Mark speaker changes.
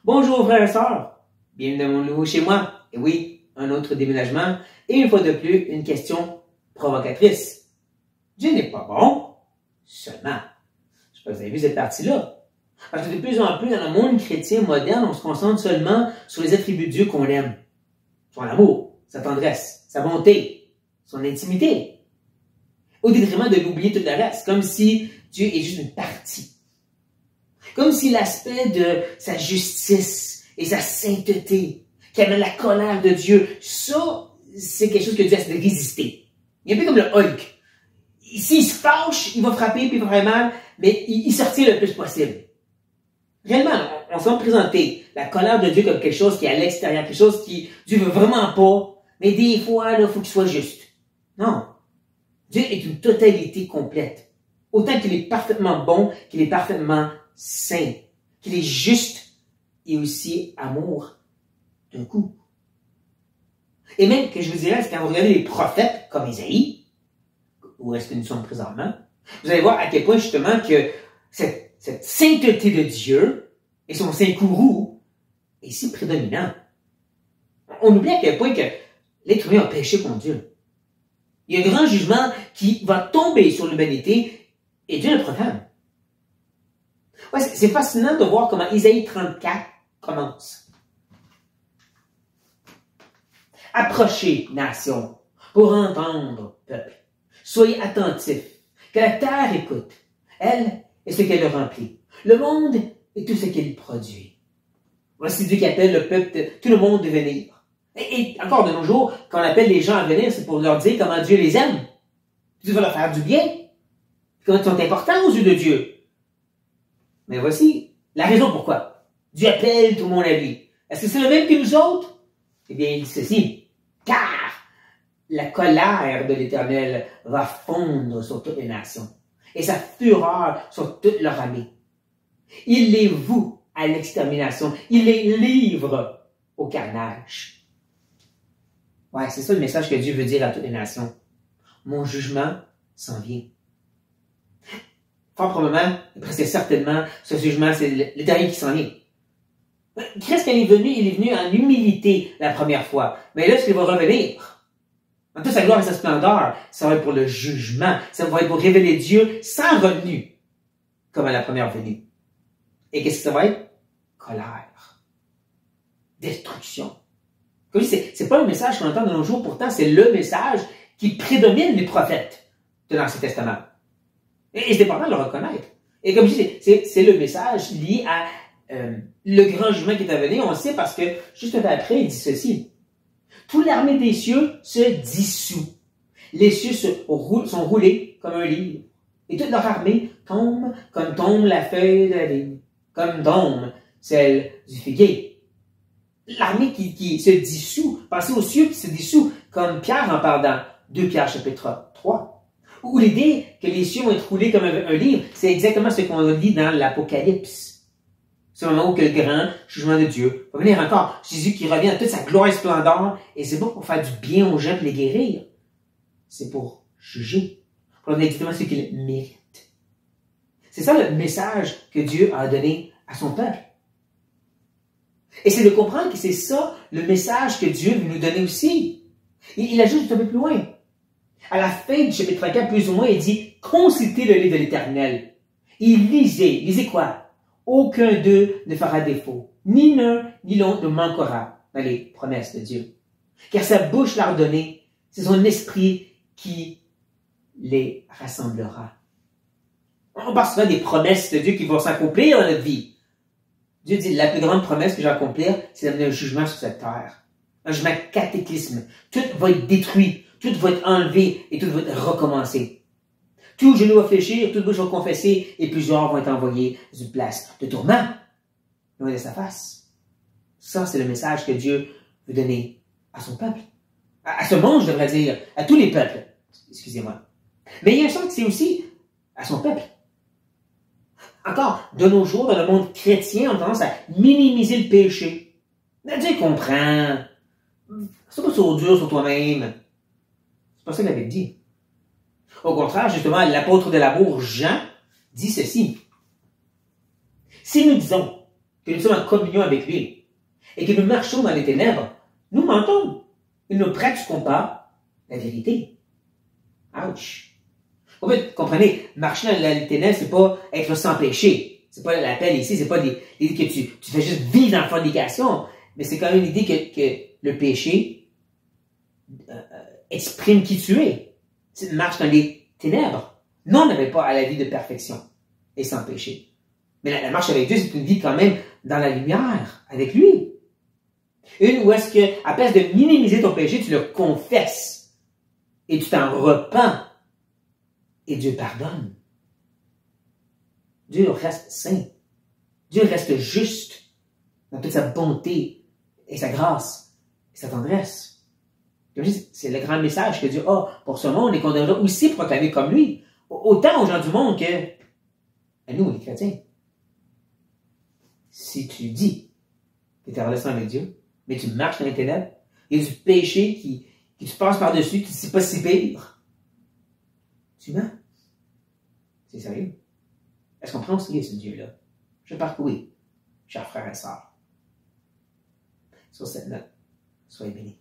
Speaker 1: Bonjour frères et sœurs, bienvenue dans mon nouveau chez moi. Et oui, un autre déménagement et une fois de plus, une question provocatrice. Dieu n'est pas bon, seulement. Je sais pas si vous avez vu cette partie-là. Parce que de plus en plus, dans le monde chrétien moderne, on se concentre seulement sur les attributs de Dieu qu'on aime. Son amour, sa tendresse, sa bonté, son intimité. Au détriment de l'oublier tout le reste, comme si Dieu est juste une partie. Comme si l'aspect de sa justice et sa sainteté, qui amène la colère de Dieu, ça, c'est quelque chose que Dieu essaie de résister. Il est un peu comme le Hulk. S'il se fâche, il va frapper puis il va faire mal, mais il sortit le plus possible. Réellement, on s'est présenté la colère de Dieu comme quelque chose qui est à l'extérieur, quelque chose qui Dieu veut vraiment pas, mais des fois, il faut qu'il soit juste. Non. Dieu est une totalité complète. Autant qu'il est parfaitement bon, qu'il est parfaitement saint, qu'il est juste et aussi amour d'un coup. Et même que je vous dirais, c'est quand vous regardez les prophètes comme Isaïe, où est-ce que nous sommes présentement, vous allez voir à quel point justement que cette sainteté de Dieu et son saint courroux est si prédominant. On oublie à quel point que l'être humain a péché contre Dieu. Il y a un grand jugement qui va tomber sur l'humanité et Dieu le proclame. Ouais, c'est fascinant de voir comment Isaïe 34 commence. Approchez, nation, pour entendre, peuple. Soyez attentifs, que la terre écoute. Elle est ce qu'elle remplit. Le monde est tout ce qu'il produit. Voici Dieu qui appelle le peuple, tout le monde de venir. Et encore de nos jours, quand on appelle les gens à venir, c'est pour leur dire comment Dieu les aime. Dieu va leur faire du bien. Comment ils sont importants aux yeux de Dieu. Mais voici la raison pourquoi. Dieu appelle tout le monde à lui. Est-ce que c'est le même que nous autres? Eh bien, il dit ceci. Car la colère de l'Éternel va fondre sur toutes les nations et sa fureur sur toute leur armée. Il les voue à l'extermination. Il les livre au carnage. Ouais, c'est ça le message que Dieu veut dire à toutes les nations. Mon jugement s'en vient. Fort probablement, presque certainement, ce jugement, c'est le dernier qui s'en vient. Christ, quand il est venu en humilité la première fois. Mais là, ce qu'il va revenir, en toute sa gloire et sa splendeur, ça va être pour le jugement. Ça va être pour révéler Dieu sans retenue, comme à la première venue. Et qu'est-ce que ça va être? Colère. Destruction. Comme je dis, c'est pas le message qu'on entend de nos jours, pourtant c'est le message qui prédomine les prophètes de l'Ancien Testament. Et c'est important de le reconnaître. Et comme je dis, c'est le message lié à le grand jugement qui est à venir. On le sait parce que, juste un peu après, il dit ceci. Toute l'armée des cieux se dissout. Les cieux sont roulés comme un livre. Et toute leur armée tombe comme tombe la feuille de la vigne. Comme tombe celle du figuier. L'armée qui se dissout. Pensez aux cieux qui se dissout comme Pierre en parle dans 2 Pierre chapitre 3. Ou l'idée que les cieux vont être roulés comme un livre, c'est exactement ce qu'on lit dans l'Apocalypse. C'est le moment où le grand jugement de Dieu va venir encore. Jésus qui revient à toute sa gloire et splendeur, et c'est pas pour faire du bien aux gens et les guérir. C'est pour juger, pour donner exactement ce qu'ils méritent. C'est ça le message que Dieu a donné à son peuple. Et c'est de comprendre que c'est ça le message que Dieu veut nous donner aussi. Il ajoute un peu plus loin. À la fin du chapitre 4, plus ou moins, il dit « Consultez le livre de l'Éternel. Et lisez. Lisez quoi? Aucun d'eux ne fera défaut. Ni l'un, ni l'autre ne manquera dans les promesses de Dieu. Car sa bouche l'a ordonné. C'est son esprit qui les rassemblera. » On parle souvent des promesses de Dieu qui vont s'accomplir dans notre vie. Dieu dit, la plus grande promesse que j'ai à accomplir, c'est d'amener un jugement sur cette terre. Un jugement cataclysme. Tout va être détruit. Tout va être enlevé et tout va être recommencé. Tout genou va fléchir, toute bouche va confesser et plusieurs vont être envoyés dans une place de tourment, loin de sa face. Ça, c'est le message que Dieu veut donner à son peuple. À ce monde, je devrais dire, à tous les peuples. Excusez-moi. Mais il y a un sens que c'est aussi à son peuple. Encore, de nos jours, dans le monde chrétien, on a tendance à minimiser le péché. Mais Dieu comprend. C'est pas trop dur sur toi-même. C'est pas ça qu'il avait dit. Au contraire, justement, l'apôtre de l'amour, Jean, dit ceci. Si nous disons que nous sommes en communion avec lui, et que nous marchons dans les ténèbres, nous mentons. Et nous ne pratiquons pas la vérité. Ouch. En fait, comprenez, marcher dans les ténèbres, c'est pas être sans péché. C'est pas l'appel ici, c'est pas l'idée que tu fais juste vivre dans la fornication, mais c'est quand même l'idée que le péché exprime qui tu es. C'est une marche dans les ténèbres. Non, on n'avait pas à la vie de perfection et sans péché. Mais la marche avec Dieu, c'est une vie quand même dans la lumière, avec lui. Une où est-ce que, à place de minimiser ton péché, tu le confesses et tu t'en repens et Dieu pardonne. Dieu reste saint. Dieu reste juste dans toute sa bonté et sa grâce et sa tendresse. C'est le grand message que Dieu a pour ce monde et qu'on devrait aussi proclamer comme lui. Autant aux gens du monde que à nous, les chrétiens. Si tu dis que tu es en relation avec Dieu, mais tu marches dans les ténèbres, il y a du péché qui tu passes par-dessus, qui c'est pas si pire, tu mens. C'est sérieux. Est-ce qu'on prend au sérieux ce Dieu-là? Je pense que oui, chers frères et sœurs. Sur cette note, soyez bénis.